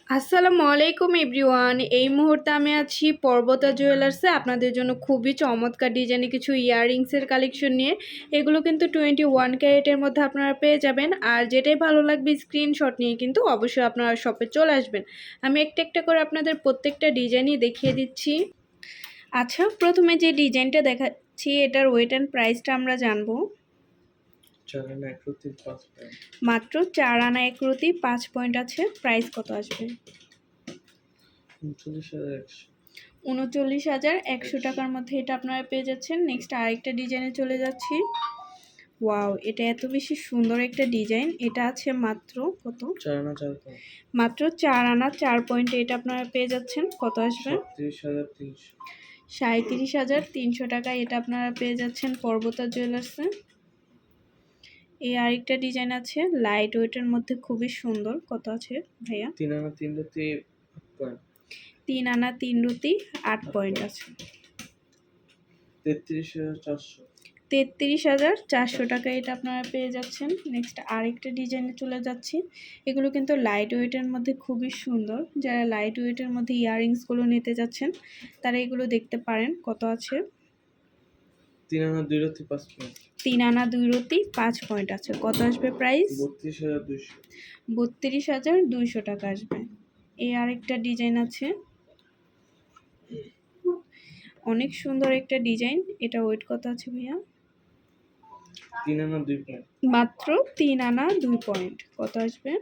আসসালামু আলাইকুম এভরিওয়ান। এই মুহূর্তে আমি আছি পর্বতা জুয়েলার্সে আপনাদের জন্য খুবই চমৎকার ডিজাইনে কিছু ইয়াররিংসের কালেকশন নিয়ে। এগুলো কিন্তু 21 ক্যারেটের মধ্যে আপনারা পেয়ে যাবেন। আর যেটাই ভালো লাগবে স্ক্রিনশট নিয়ে কিন্তু অবশ্যই আপনারা শপে চলে আসবেন। আমি একটা একটা করে আপনাদের প্রত্যেকটা ডিজাইনই দেখিয়ে দিচ্ছি। আচ্ছা, প্রথমে যে ডিজাইনটা দেখাচ্ছি এটার ওয়েট অ্যান্ড প্রাইসটা আমরা জানবো। মাত্র 4 আনা 1 রতি 5 পয়েন্ট আছে। প্রাইস কত আসবে? 39,100 টাকার মধ্যে এটা আপনারা পেয়ে যাচ্ছেন। নেক্সট আরেকটা ডিজাইনে চলে যাচ্ছি। ওয়াও, এটা এত বেশি সুন্দর একটা ডিজাইন। এটা আছে মাত্র কত? 4 আনা 4 পয়েন্ট। মাত্র 4 আনা 4 পয়েন্টে এটা আপনারা পেয়ে যাচ্ছেন। কত আসবে? 37,300 টাকায় এটা আপনারা পেয়ে যাচ্ছেন পর্বতা জুয়েলার্সে। এই আরেকটা ডিজাইন আছে লাইট ওয়েটের মধ্যে, খুবই সুন্দর। কত আছে ভাইয়া? 3 আনা 3 রতি 8 পয়েন্ট। 3 আনা 3 রতি 8 পয়েন্ট আছে। 33,400। 33,400 টাকায় এটা আপনারা পেয়ে যাচ্ছেন। নেক্সট আরেকটা ডিজাইনে চলে যাচ্ছি। এগুলো কিন্তু লাইট ওয়েটের মধ্যে খুবই সুন্দর। যারা লাইট ওয়েটের মধ্যে ইয়াররিংসগুলো নিতে যাচ্ছেন তারা এগুলো দেখতে পারেন। কত আছে? 3 আনা 2 রতি 5 পয়েন্ট। 3 আনা 2 রতি 5 পয়েন্ট আছে। কত আসবে প্রাইস? 32,200। 32,200 টাকা আসবে। এই আরেকটা ডিজাইন আছে, অনেক সুন্দর একটা ডিজাইন। এটা ওয়েট কত আছে ভাইয়া? 3 আনা 2 পয়েন্ট। মাত্র 3 আনা 2 পয়েন্ট। কত আসবে?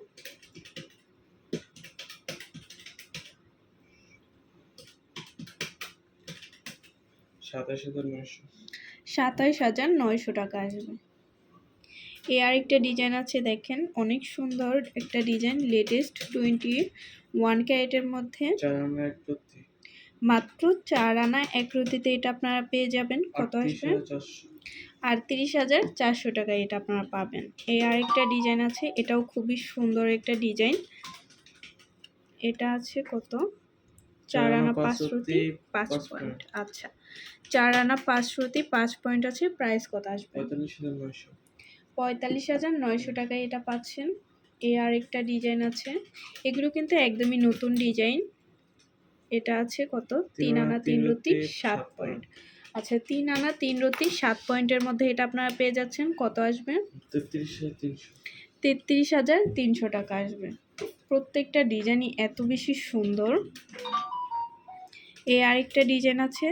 27,900। 27,900 টাকা আসবে। এই আরেকটা ডিজাইন আছে, দেখেন অনেক সুন্দর একটা ডিজাইন, লেটেস্ট 21 ক্যারেটের মধ্যে। 4 আনা 1 রতি। মাত্র 4 আনা 1 রতিতে এটা আপনারা পেয়ে যাবেন। কত আসবে? 38,400 টাকা এটা আপনারা পাবেন। এই আরেকটা ডিজাইন আছে, এটাও খুবই সুন্দর একটা ডিজাইন। এটা আছে কত? 4 আনা 5 রতি 5 পয়েন্ট। আচ্ছা, 4 আনা 5 রতি 5 পয়েন্ট আছে। প্রাইস কত আসবে? 45,900। 45,900 টাকায় এটা পাচ্ছেন। এই আরেকটা ডিজাইন আছে, এগুলো কিন্তু একদমই নতুন ডিজাইন। এটা আছে কত? 3 আনা 3 রতি 7 পয়েন্ট। আচ্ছা, 3 আনা 3 রতি 7 পয়েন্টের মধ্যে এটা আপনারা পেয়ে যাচ্ছেন। কত আসবে? 33,300। 33,300 টাকা আসবে। প্রত্যেকটা ডিজাইনই এত বেশি সুন্দর। এই আরেকটা ডিজাইন আছে,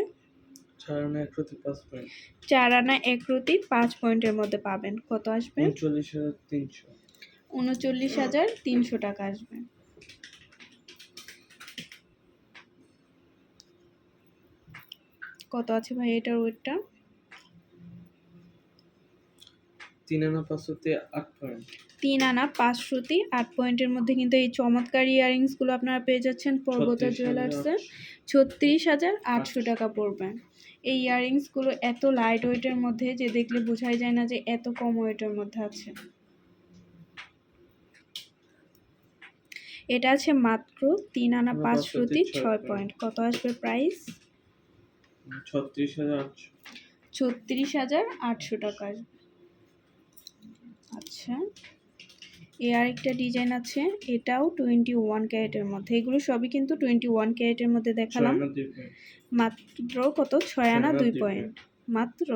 4 আনা 1 রতি 5 পয়েন্ট। 4 আনা 1 রতি 5 পয়েন্টের মধ্যে পাবেন। কত আসবে? 39,300। 39,300 টাকা আসবে। কত আছে ভাই এটার ওয়েটটা? 3 আনা 5 রতি 8 পয়েন্ট। 3 আনা 5 রতি 8 পয়েন্টের মধ্যে কিন্তু এই চমৎকার ইয়াররিংসগুলো আপনারা পেয়ে যাচ্ছেন পর্বতা জুয়েলার্সে। 36,800 টাকা পড়বে। এই ইয়াররিংসগুলো এত লাইট ওয়েটের মধ্যে যে দেখলে বোঝাই যায় না যে এত কম ওয়েটের মধ্যে আছে। এটা আছে মাত্র 3 আনা 5 রতি 6 পয়েন্ট। কত আসবে প্রাইস? 36,800। 36,800 টাকা আসবে। আচ্ছা, এই আরেকটা ডিজাইন আছে, এটাও 21 ক্যারেটের মধ্যে। এগুলো সবই কিন্তু 21 ক্যারেটের মধ্যে দেখালাম। মাত্র কত? 6 আনা 2 পয়েন্ট। মাত্র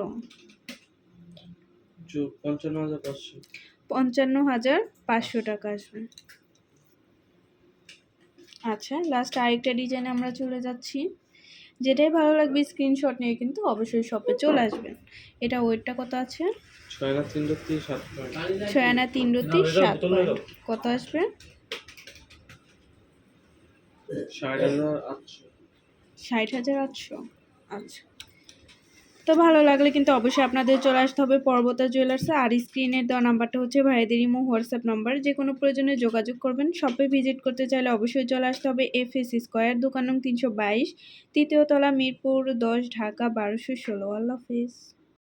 55,500। 55,500 টাকা আসবে। আচ্ছা, লাস্ট আরেকটা ডিজাইনে আমরা চলে যাচ্ছি। যেটাই ভালো লাগবে স্ক্রিনশট নিয়ে কিন্তু অবশ্যই শপে চলে আসবেন। এটা ওয়েটটা কত আছে? 6 আনা 3 রতি 7 পয়েন্ট। 6 আনা 3 রতি 7 পয়েন্ট। কত আসবে? 60,800। 60,800। আচ্ছা, তো ভালো লাগলে কিন্তু অবশ্যই আপনাদের চলে আসতে হবে পর্বতা জুয়েলার্সে। আর স্ক্রিনের দেওয়া নাম্বারটা হচ্ছে ভাইদের ইমো হোয়াটসঅ্যাপ নাম্বার। যে কোনো প্রয়োজনে যোগাযোগ করবেন। শপে ভিজিট করতে চাইলে অবশ্যই চলে আসতে হবে FS স্কয়ার, দোকান নং 322, তৃতীয় তলা, মিরপুর 10, ঢাকা 1216। আল্লাহ হাফেজ।